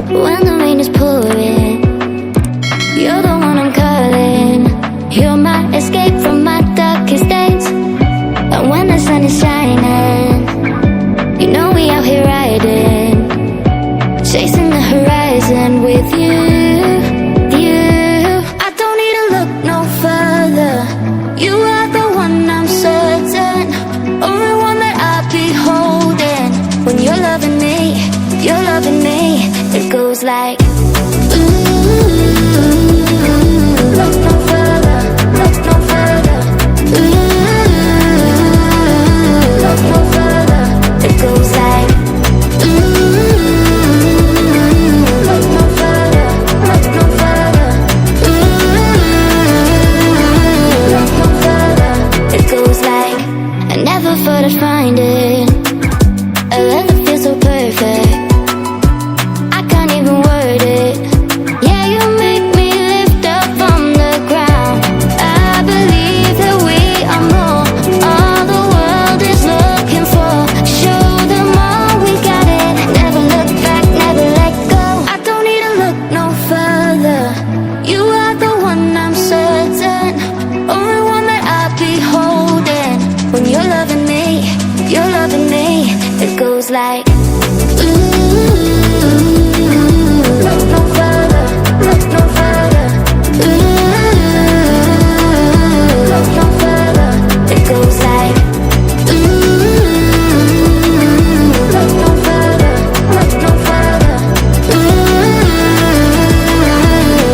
when the rain is pouring. You're the one I'm calling. You're my escape from my darkest days. And when the sun is shining, you know we out here riding, chasing the horizon with you. I don't need to look no further. You are the one I'm certain, only one that I'll be holding. When you're loving me, you're loving me. It goes like, ooh, look no further, look no further. Ooh, look no further. It goes like, ooh, look no further, look no further. Ooh, look no further. It goes like, I never thought I'd find it, a love that feels so perfect. I can't even word it. Yeah, you make me lift up from the ground. I believe that we are more, all the world is looking for. Show them all we got it. Never look back, never let go. I don't need to look no further. You are the one I'm certain, only one that I'll be holding. When you're loving me, you're loving me. It goes like, ooh, look no further, look no further. Ooh, look no further. It goes like, ooh, look no further, look no further. Ooh,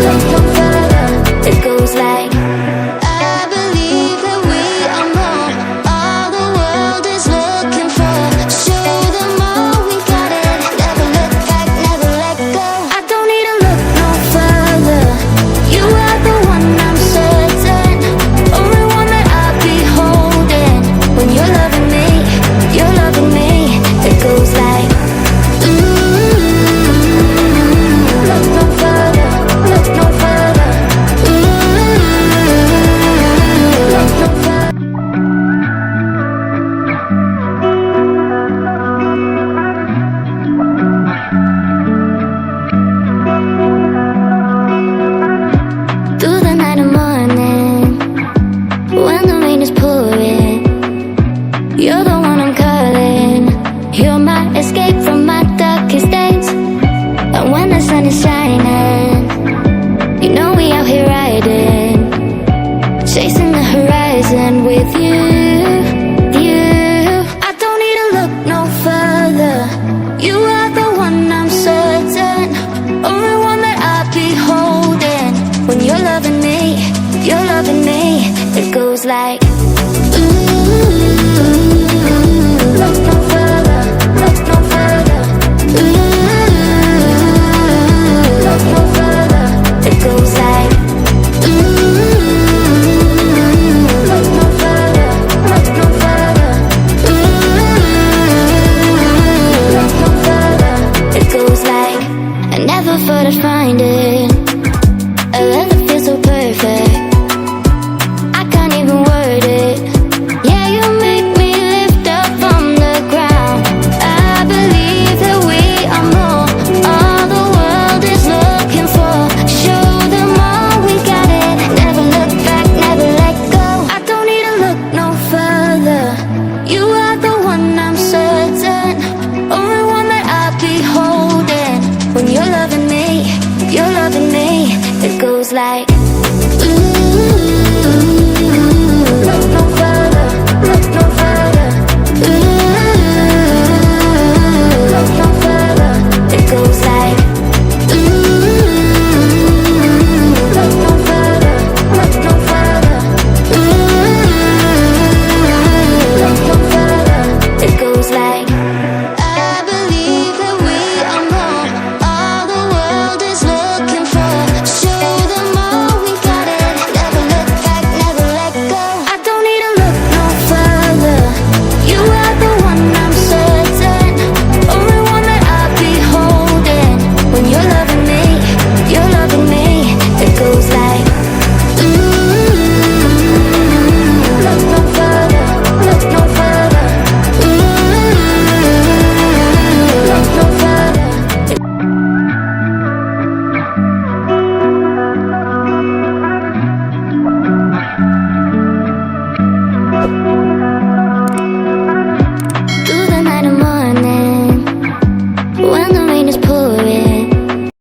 look no further. It goes like, I believe that we are more, all the world is looking for. Show them all we got it. Never look back, never let go. I don't need to look no further. You are the one I'm certain, only one that I'll be holding. When you're loving me, you're loving me. It goes like, ooh, look no further, look no further. Ooh, look no further. Through the night and morning, when the rain is pouring, you're the one I'm calling. You're my escape from my darkest days. And when the sun is shining, you know we out here riding, chasing the horizon with you. I don't need to look no further. You are the one I'm certain, only one that I'll be holding. When you're loving me, you're loving me. It goes like, ooh, look no further, look no further. Ooh, look no further. It goes like, ooh, look no further, look no further. Ooh, look no further. It goes like, I never thought I'd find it,